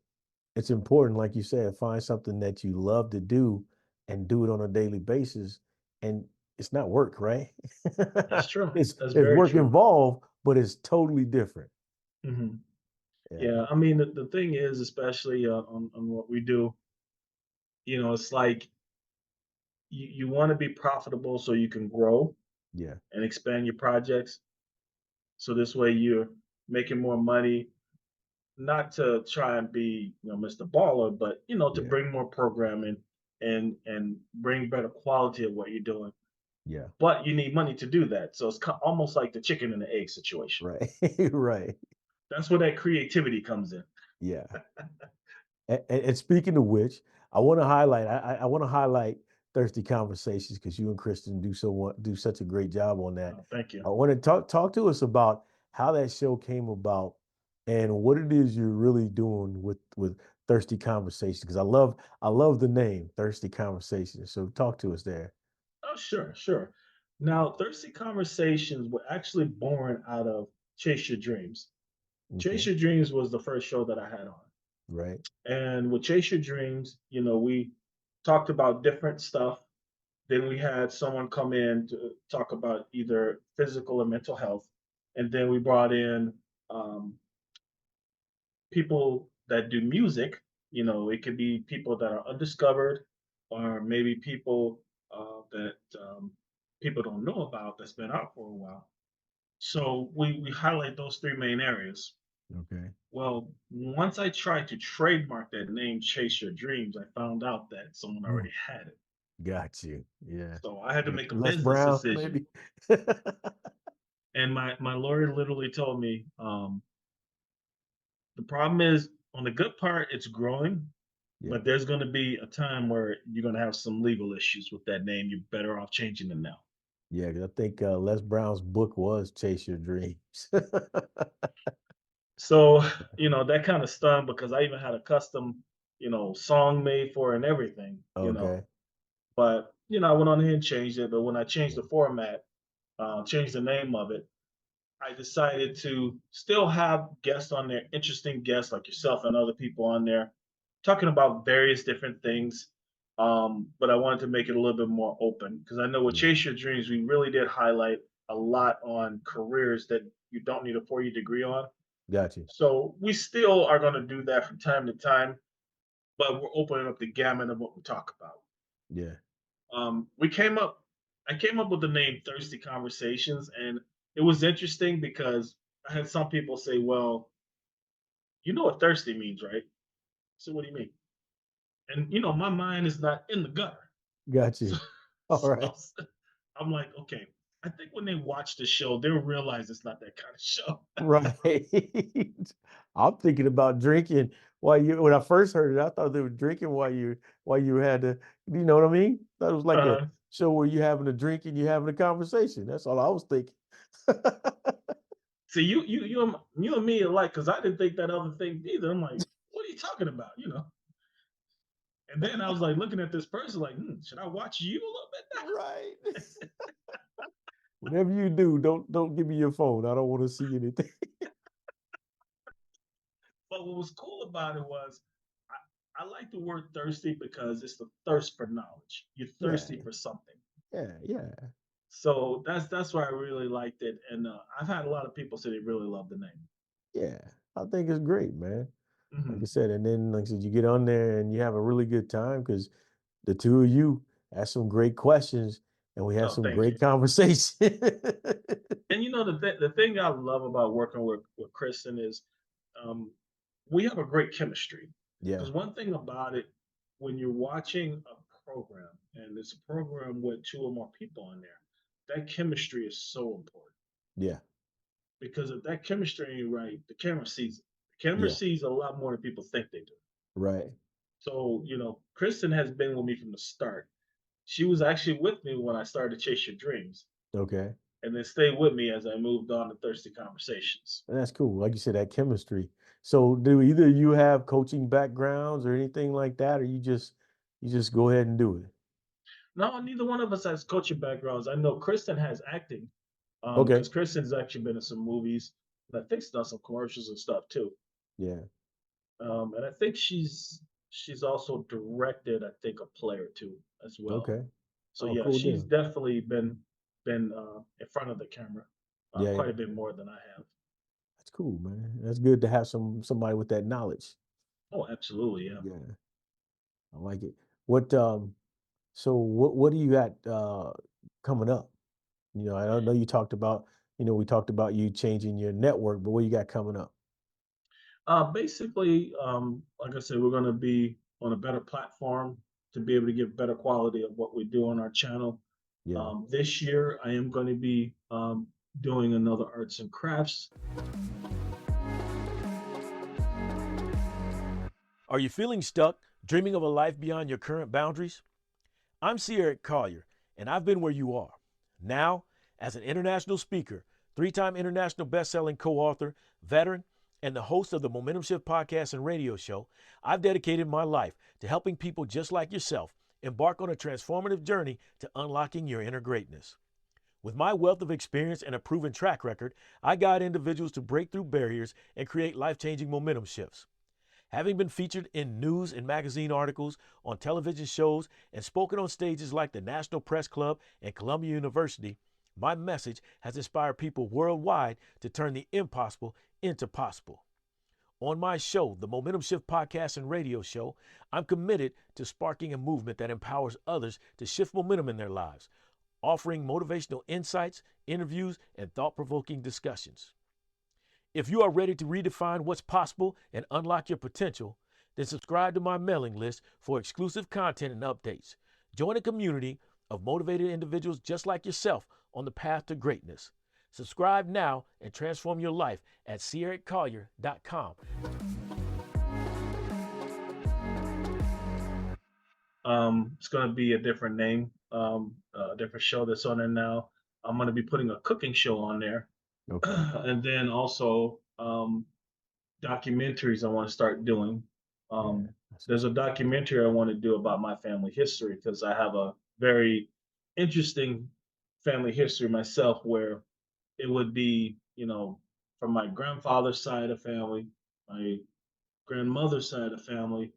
it's important, like you said, find something that you love to do and do it on a daily basis, and it's not work, right? That's true. it's That's there's very work true. involved, but it's totally different. Hmm. Yeah, Yeah, I mean, the thing is, especially on what we do, it's like you want to be profitable so you can grow yeah, and expand your projects. So this way you're making more money, not to try and be, Mr. Baller, but to yeah, bring more programming and bring better quality of what you're doing. yeah. But you need money to do that. So it's almost like the chicken and the egg situation. Right, right. That's where that creativity comes in. Yeah. And speaking of which, I want to highlight. I want to highlight Thirsty Conversations because you and Kristen do such a great job on that. Thank you. I want to talk to us about how that show came about and what it is you're really doing with Thirsty Conversations because I love the name Thirsty Conversations. So talk to us there. Oh, sure, sure. Now, Thirsty Conversations were actually born out of Chase Your Dreams. Okay. Chase Your Dreams was the first show that I had on. Right. And with Chase Your Dreams, we talked about different stuff. Then we had someone come in to talk about either physical or mental health. And then we brought in um, people that do music. It could be people that are undiscovered, or maybe people that people don't know about that's been out for a while. So we highlight those three main areas. Okay. Well, once I tried to trademark that name, Chase Your Dreams, I found out that someone Mm, already had it. got you. Yeah. So I had to make a Les business Brown, decision. maybe. And my lawyer literally told me, the problem is on the good part, it's growing, Yeah. but there's going to be a time where you're going to have some legal issues with that name. You're better off changing it now. Yeah, 'cause I think Les Brown's book was Chase Your Dreams. So, that kind of stung because I even had a custom, song made for it and everything. Okay. But, I went on ahead and changed it. But when I changed Yeah. the format, changed the name of it, I decided to still have guests on there, interesting guests like yourself and other people on there, talking about various different things. But I wanted to make it a little bit more open because I know with Yeah. Chase Your Dreams, we really did highlight a lot on careers that you don't need a 4-year degree on. Got you. So we still are going to do that from time to time, but we're opening up the gamut of what we talk about. Yeah. We came up, I came up with the name Thirsty Conversations, and it was interesting because I had some people say, "Well, you know what thirsty means, right?" So what do you mean? And my mind is not in the gutter. Got So, you. All right. so I'm like, okay. I think when they watch the show, they'll realize it's not that kind of show. Right. I'm thinking about drinking while you when I first heard it, I thought they were drinking while you had to, you know what I mean? That was like a uh, show where you having a drink and you having a conversation. That's all I was thinking. See, you and me alike because I didn't think that other thing either. I'm like, what are you talking about? And then I was like looking at this person, like, should I watch you a little bit now? Right. Whatever you do, don't give me your phone. I don't want to see anything. But what was cool about it was I like the word thirsty because it's the thirst for knowledge. You're Yeah, thirsty for something. yeah, yeah, So that's why I really liked it. And I've had a lot of people say they really love the name. yeah. I think it's great, man. Like I Hmm. said, and then like I said, you get on there and you have a really good time because the two of you ask some great questions and we have Oh, some thank you. great conversation. And the thing I love about working with Kristen is um, we have a great chemistry. Yeah, Because one thing about it, when you're watching a program and it's a program with two or more people on there, that chemistry is so important. yeah, Because if that chemistry ain't right, the camera sees it. The camera yeah, sees a lot more than people think they do. right. So, Kristen has been with me from the start. She was actually with me when I started Chase Your Dreams, Okay. and then stayed with me as I moved on to Thirsty Conversations. And that's cool. Like you said, that chemistry. So do either of you have coaching backgrounds or anything like that, or you just go ahead and do it? No, neither one of us has coaching backgrounds. I know Kristen has acting, Okay. because Kristen's actually been in some movies, and I think she's done some commercials and stuff too. Yeah. And I think she's she's also directed, I think, a play or two as well. Okay. So Oh, yeah, cool she's deal. definitely been in front of the camera Yeah, quite yeah. a bit more than I have. That's cool, man. That's good to have somebody with that knowledge. Oh, absolutely, yeah. Yeah, I like it. What so what do you got coming up? I don't know you talked about, we talked about you changing your network, but what you got coming up? Basically, like I said, we're going to be on a better platform to be able to give better quality of what we do on our channel. Yeah. This year, I am going to be doing another arts and crafts. Are you feeling stuck, dreaming of a life beyond your current boundaries? I'm C. Collier, and I've been where you are. Now, as an international speaker, 3-time international best-selling co-author, veteran, and the host of the Momentum Shift podcast and radio show, I've dedicated my life to helping people just like yourself embark on a transformative journey to unlocking your inner greatness. With my wealth of experience and a proven track record, I guide individuals to break through barriers and create life-changing momentum shifts. Having been featured in news and magazine articles, on television shows, and spoken on stages like the National Press Club and Columbia University, my message has inspired people worldwide to turn the impossible into possible. On my show, the Momentum Shift podcast and radio show, I'm committed to sparking a movement that empowers others to shift momentum in their lives, offering motivational insights, interviews, and thought-provoking discussions. If you are ready to redefine what's possible and unlock your potential, then subscribe to my mailing list for exclusive content and updates. Join a community of motivated individuals just like yourself on the path to greatness. Subscribe now and transform your life at CEricCollier.com. It's going to be a different name, a different show that's on there now. I'm going to be putting a cooking show on there. Okay. And then also documentaries I want to start doing. Yeah. There's a documentary I want to do about my family history because I have a very interesting family history myself where it would be, from my grandfather's side of family, my grandmother's side of family,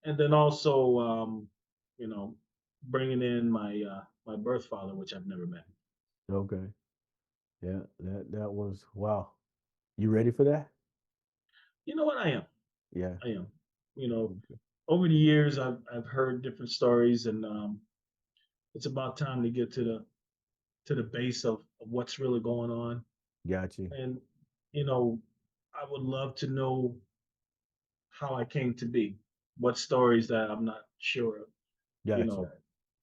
and then also, you know, bringing in my birth father, which I've never met. Okay. Yeah, that was wow. You ready for that? You know what? I am. Yeah. I am. You know, Okay. over the years, I've heard different stories, and it's about time to get to the base of what's really going on. Got you. And you know, I would love to know how I came to be, what stories that I'm not sure of. You Got you. know,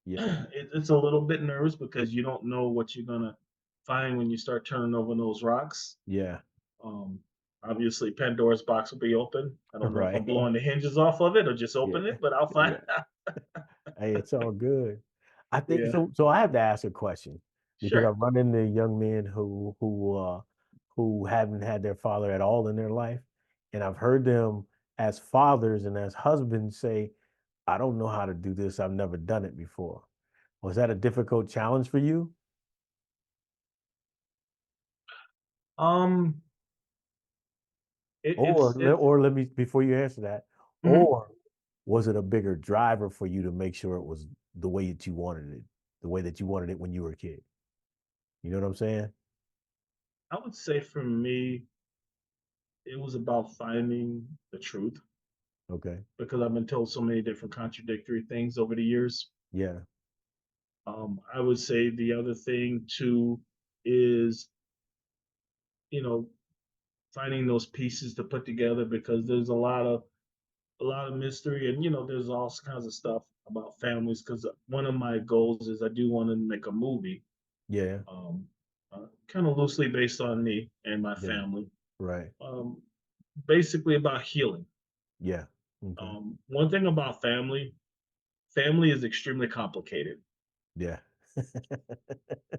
Yeah. it's a little bit nervous because you don't know what you're gonna find when you start turning over those rocks. Yeah. Um, Obviously, Pandora's box will be open. I don't know if I'm Right. blowing the hinges off of it or just Yeah. open it, but I'll find Yeah. out. Hey, it's all good. I think Yeah, so. So I have to ask a question because I sure. run into young men who haven't had their father at all in their life, and I've heard them as fathers and as husbands say, "I don't know how to do this. I've never done it before." Was that a difficult challenge for you? Um, Or it's let me before you answer that, mhm. or was it a bigger driver for you to make sure it was the way that you wanted it, the way that you wanted it when you were a kid? You know what I'm saying? I would say for me, it was about finding the truth Okay. because I've been told so many different contradictory things over the years. Yeah. I would say the other thing too is, you know, finding those pieces to put together because there's a lot of mystery and there's all kinds of stuff about families because one of my goals is I do want to make a movie Yeah. um, kind of loosely based on me and my Yeah. family, Right. um, basically about healing. Yeah. Okay. One thing about family is extremely complicated. Yeah.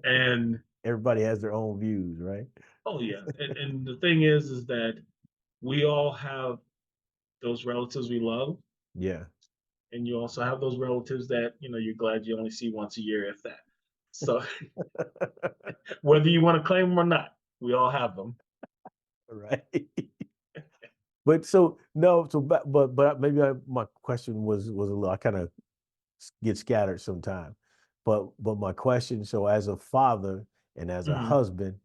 And Everybody has their own views, right? oh yeah, and the thing is that we all have those relatives we love, Yeah. and you also have those relatives that you're glad you only see once a year, if that. So whether you want to claim them or not, we all have them. Right. But so no, so but maybe my question was a little. I kind of get scattered sometimes. But my question, so as a father and as a Mhm. husband,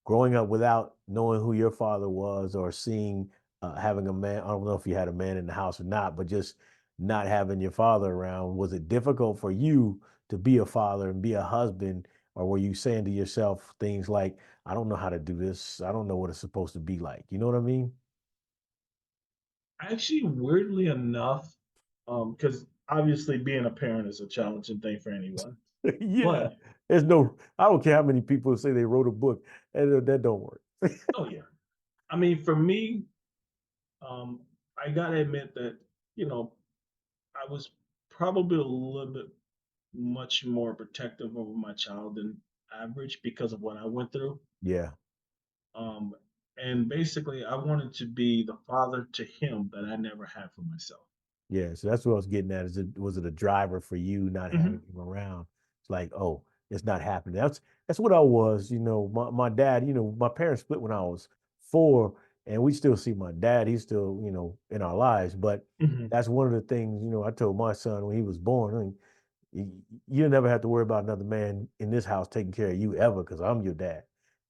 growing up without knowing who your father was or seeing having a man, I don't know if you had a man in the house or not, but just not having your father around, was it difficult for you to be a father and be a husband? Or were you saying to yourself things like, I don't know how to do this. I don't know what it's supposed to be like. You know what I mean? Actually, weirdly enough, because obviously being a parent is a challenging thing for anyone. Yeah. But There's no, I don't care how many people say they wrote a book. That don't work. oh yeah, I mean, for me, um, I gotta admit that you know I was probably a little bit much more protective over my child than average because of what I went through. Yeah. Um, and basically, I wanted to be the father to him that I never had for myself. Yeah, so that's what I was getting at. Was it a driver for you not having Hmm. him around? It's like, oh, it's not happening. That's what I was. My dad. My parents split when I was 4, and we still see my dad. He's still in our lives. But Hmm. that's one of the things I told my son when he was born. I mean, you never have to worry about another man in this house taking care of you ever because I'm your dad.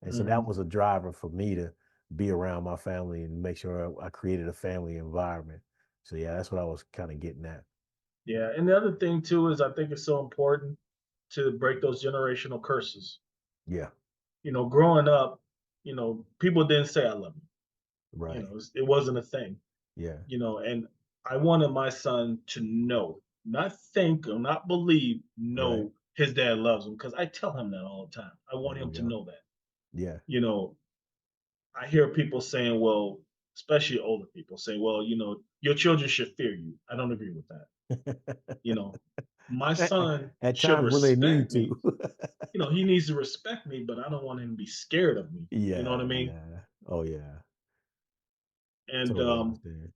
And so that Hmm. was a driver for me to be around my family and make sure I created a family environment. So yeah, that's what I was kind of getting at. Yeah, and the other thing too is I think it's so important to break those generational curses. Yeah, Growing up, people didn't say I love you. right. It wasn't a thing. Yeah, And I wanted my son to know, not think or not believe, right. know his dad loves him because I tell him that all the time. I want There him we to go. know that. Yeah. You know, I hear people saying, well, especially older people saying, well, your children should fear you. I don't agree with that. You know, my son At should times when they need respect to. me. He needs to respect me, but I don't want him to be scared of me. You know what I Yeah, mean? yeah. Oh yeah. And Totally understand.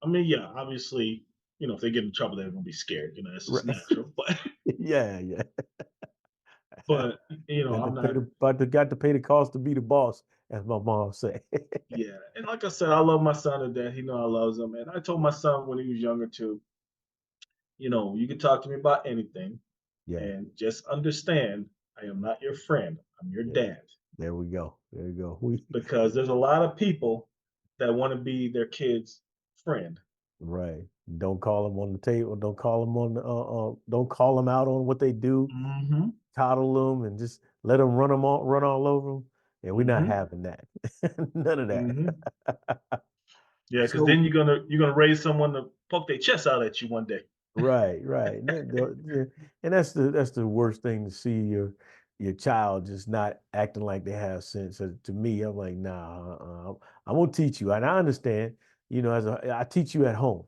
I mean, yeah, obviously, if they get in trouble, they're gonna be scared. That's just Right. natural. But Yeah, yeah. but Got to I'm pay not. got to pay the cost to be the boss, as my mom say. Yeah, and like I said, I love my son to death. He know I loves him, and I told my son when he was younger too. You can talk to me about anything, Yeah, and just understand I am not your friend. I'm your yeah. dad. There we go. There you go. We Because there's a lot of people that want to be their kid's friend. right. Don't call them on the table. Don't call them on. Don't call them out on what they do. Mm-hmm. Coddle them and just let them run all over them. And we're not Mm-hmm. having that. None of that. Mm-hmm. Yeah, because So then you're gonna raise someone to poke their chest out at you one day. right, right. Yeah, and that's the worst thing to see your child just not acting like they have sense. So to me, I'm like, nah, I'm gonna teach you, and I understand. I teach you at home,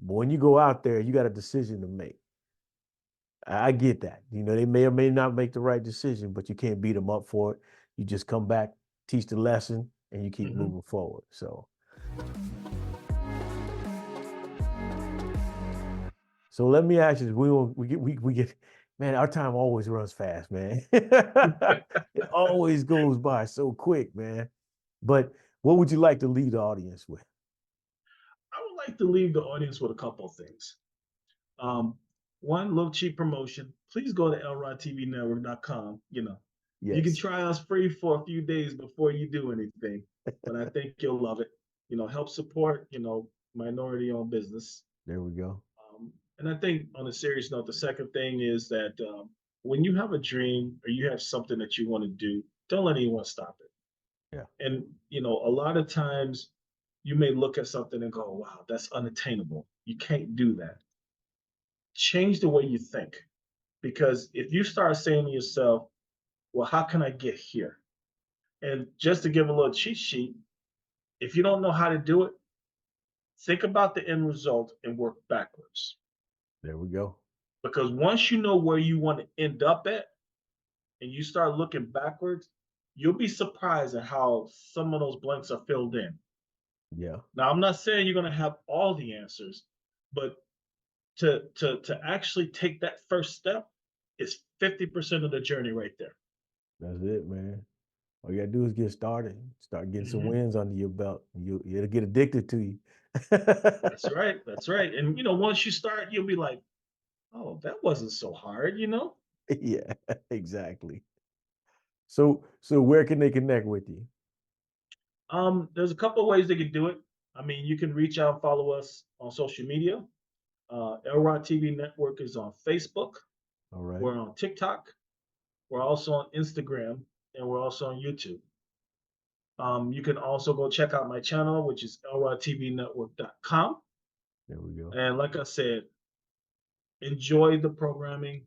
but when you go out there, you got a decision to make. I get that. They may or may not make the right decision, but you can't beat them up for it. You just come back, teach the lesson, and you keep Mm-hmm. moving forward. So let me ask you, we get, man, our time always runs fast, man. It always goes by so quick, man. But what would you like to lead the audience with? I would like to leave the audience with a couple of things. Um, One little cheap promotion. Please go to ElrodTVNetwork.com. You can Yes, try us free for a few days before you do anything, but I think you'll love it. Help support, minority-owned business. there we go. And I think on a serious note, the second thing is that when you have a dream or you have something that you want to do, don't let anyone stop it. Yeah, And a lot of times you may look at something and go, "Wow, that's unattainable. You can't do that." Change the way you think, because if you start saying to yourself, "Well, how can I get here?" And just to give a little cheat sheet, if you don't know how to do it, think about the end result and work backwards. there we go. Because once you know where you want to end up at, and you start looking backwards, you'll be surprised at how some of those blanks are filled in. Yeah, Now, I'm not saying you're going to have all the answers, but to actually take that first step is 50% of the journey right there. that's it, man. All you gotta do is get started. Start getting some Mhm. wins under your belt. It'll get addicted to you. That's right. That's right. And once you start, you'll be like, oh, that wasn't so hard. Yeah, exactly. So where can they connect with you? There's a couple of ways they could do it. I mean, you can reach out, follow us on social media. Elrod TV Network is on Facebook. All right. We're on TikTok. We're also on Instagram, and we're also on YouTube. You can also go check out my channel, which is ElrodTVNetwork.com. There we go. And like I said, enjoy the programming.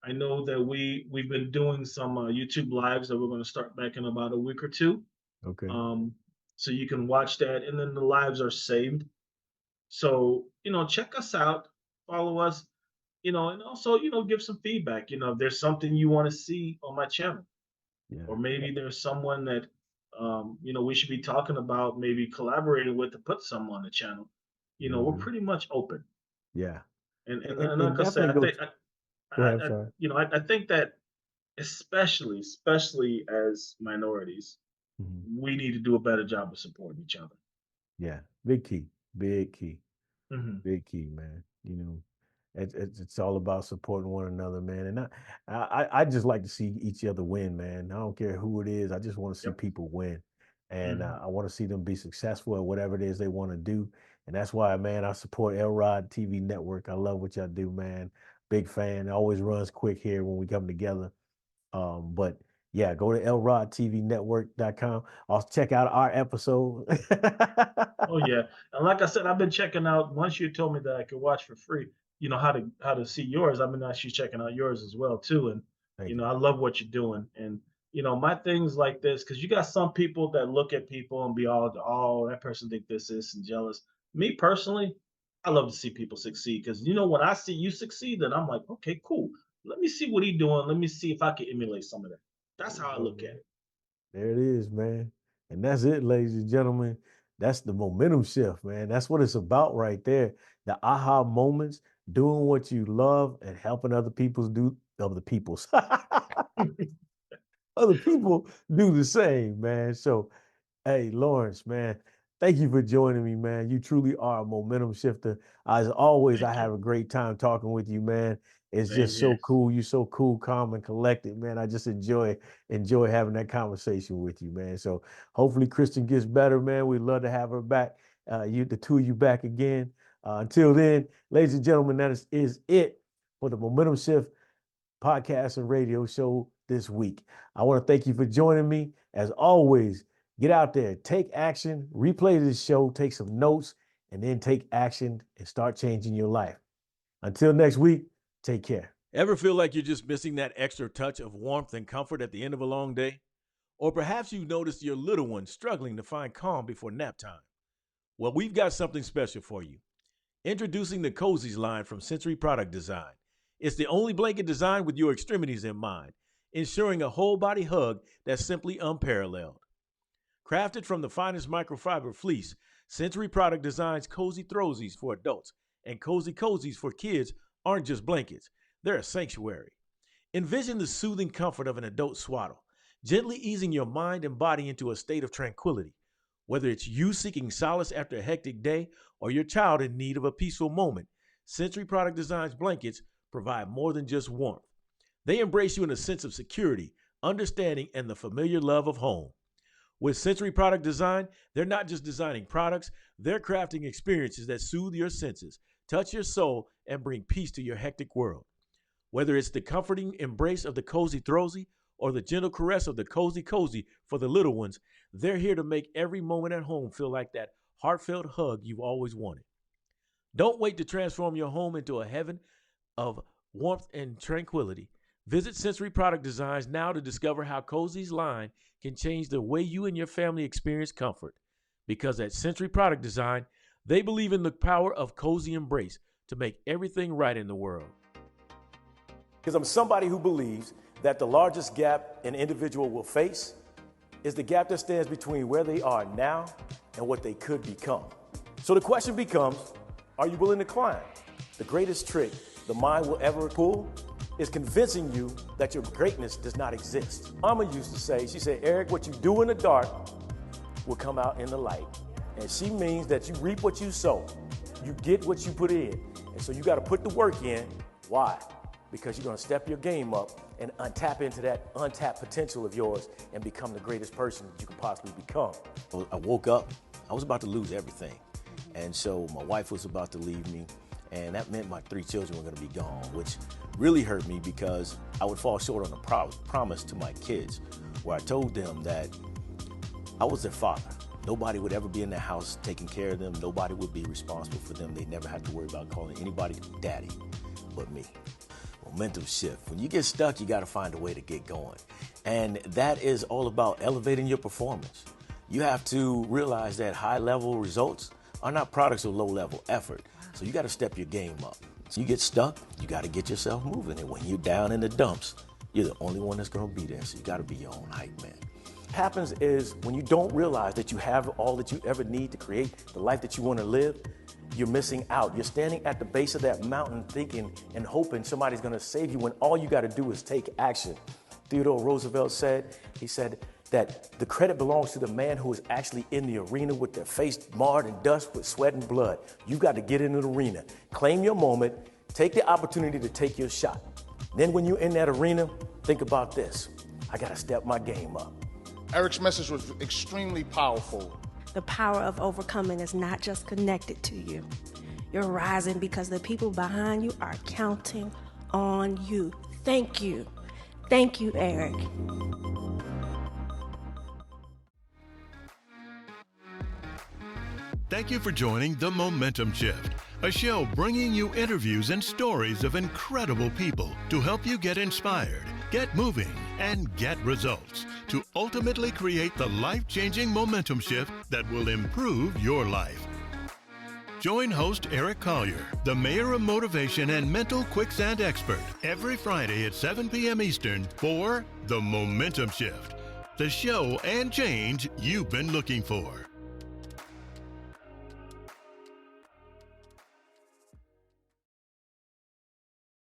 I know that we've been doing some YouTube lives that we're going to start back in about a week or two. Okay. So you can watch that, and then the lives are saved. So check us out, follow us, and also give some feedback. If there's something you want to see on my channel, Yeah. or maybe there's someone that we should be talking about, maybe collaborating with to put some on the channel. We're pretty much open. Yeah. And And like I said, definitely go ahead, I'm I sorry. I think that especially as minorities, Mhm. we need to do a better job of supporting each other. Yeah. Big key. Big key. Hmm. Big key, man. It's all about supporting one another, man. And I just like to see each other win, man. I don't care who it is. I just want to see Yep. people win, and Hmm. I want to see them be successful at whatever it is they want to do. And that's why, man, I support Elrod TV Network. I love what y'all do, man. Big fan. It always runs quick here when we come together. But yeah, go to ElrodTVNetwork.com. Also check out our episode. Oh yeah, and like I said, I've been checking out. Once you told me that I could watch for free, how to see yours. I've been actually checking out yours as well too, and Thank you. I love what you're doing. And my things like this, because you got some people that look at people and be all, oh, that person think this and jealous. Me personally, I love to see people succeed, because when I see you succeed, then I'm like, okay, cool. Let me see what he doing. Let me see if I can emulate some of that. That's There you how I go, look at man. it. There it is, man. And that's it, ladies and gentlemen. That's the momentum shift, man. That's what it's about right there. The aha moments, doing what you love and helping other people's other people do the same, man. So hey, Lawrence, man, thank you for joining me, man. You truly are a momentum shifter. As always, I Thank you. have a great time talking with you, man. It's Same just here. so cool. You're so cool, calm, and collected, man. I just enjoy having that conversation with you, man. So hopefully Kristen gets better, man. We'd love to have her back. The two of you back again. Until then, ladies and gentlemen, is it for the Momentum Shift podcast and radio show this week. I want to thank you for joining me. As always, get out there, take action, replay this show, take some notes, and then take action and start changing your life. Until next week, take care. Ever feel like you're just missing that extra touch of warmth and comfort at the end of a long day? Or perhaps you've noticed your little one struggling to find calm before nap time? Well, we've got something special for you. Introducing the Cozies line from Sensory Product Design. It's the only blanket designed with your extremities in mind, ensuring a whole body hug that's simply unparalleled. Crafted from the finest microfiber fleece, Sensory Product Design's Cozy Throwsies for adults and Cozy Cozies for kids aren't just blankets, they're a sanctuary. Envision the soothing comfort of an adult swaddle, gently easing your mind and body into a state of tranquility. Whether it's you seeking solace after a hectic day or your child in need of a peaceful moment, Sensory Product Design's blankets provide more than just warmth. They embrace you in a sense of security, understanding, and the familiar love of home. With Sensory Product Design, they're not just designing products, they're crafting experiences that soothe your senses, touch your soul, and bring peace to your hectic world. Whether it's the comforting embrace of the Cozy Throwsy or the gentle caress of the Cozy Cozy for the little ones, they're here to make every moment at home feel like that heartfelt hug you've always wanted. Don't wait to transform your home into a heaven of warmth and tranquility. Visit Sensory Product Designs now to discover how Cozy's line can change the way you and your family experience comfort. Because at Sensory Product Design, they believe in the power of cozy embrace to make everything right in the world. Because I'm somebody who believes that the largest gap an individual will face is the gap that stands between where they are now and what they could become. So the question becomes, are you willing to climb? The greatest trick the mind will ever pull is convincing you that your greatness does not exist. Mama used to say, she said, Eric, what you do in the dark will come out in the light. And she means that you reap what you sow. You get what you put in. And so you got to put the work in. Why? Because you're going to step your game up and tap into that untapped potential of yours and become the greatest person that you can possibly become. I woke up, I was about to lose everything. And so my wife was about to leave me, and that meant my 3 children were going to be gone, which really hurt me because I would fall short on the promise to my kids, where I told them that I was their father. Nobody would ever be in their house taking care of them. Nobody would be responsible for them. They never had to worry about calling anybody daddy but me. Momentum shift. When you get stuck, you got to find a way to get going. And that is all about elevating your performance. You have to realize that high-level results are not products of low-level effort. So you got to step your game up. So you get stuck, you got to get yourself moving. And when you're down in the dumps, you're the only one that's going to be there. So you got to be your own hype man. What happens is when you don't realize that you have all that you ever need to create the life that you want to live, you're missing out. You're standing at the base of that mountain thinking and hoping somebody's going to save you when all you got to do is take action. Theodore Roosevelt said, he said that the credit belongs to the man who is actually in the arena with their face marred in dust with sweat and blood. You got to get in the arena, claim your moment, take the opportunity to take your shot. Then when you're in that arena, think about this. I got to step my game up. Eric's message was extremely powerful. The power of overcoming is not just connected to you. You're rising because the people behind you are counting on you. Thank you. Thank you, Eric. Thank you for joining The Momentum Shift, a show bringing you interviews and stories of incredible people to help you get inspired, get moving, and get results to ultimately create the life-changing momentum shift that will improve your life. Join host Eric Collier, the mayor of motivation and mental quicksand expert, every Friday at 7 p.m. Eastern for The Momentum Shift, the show and change you've been looking for.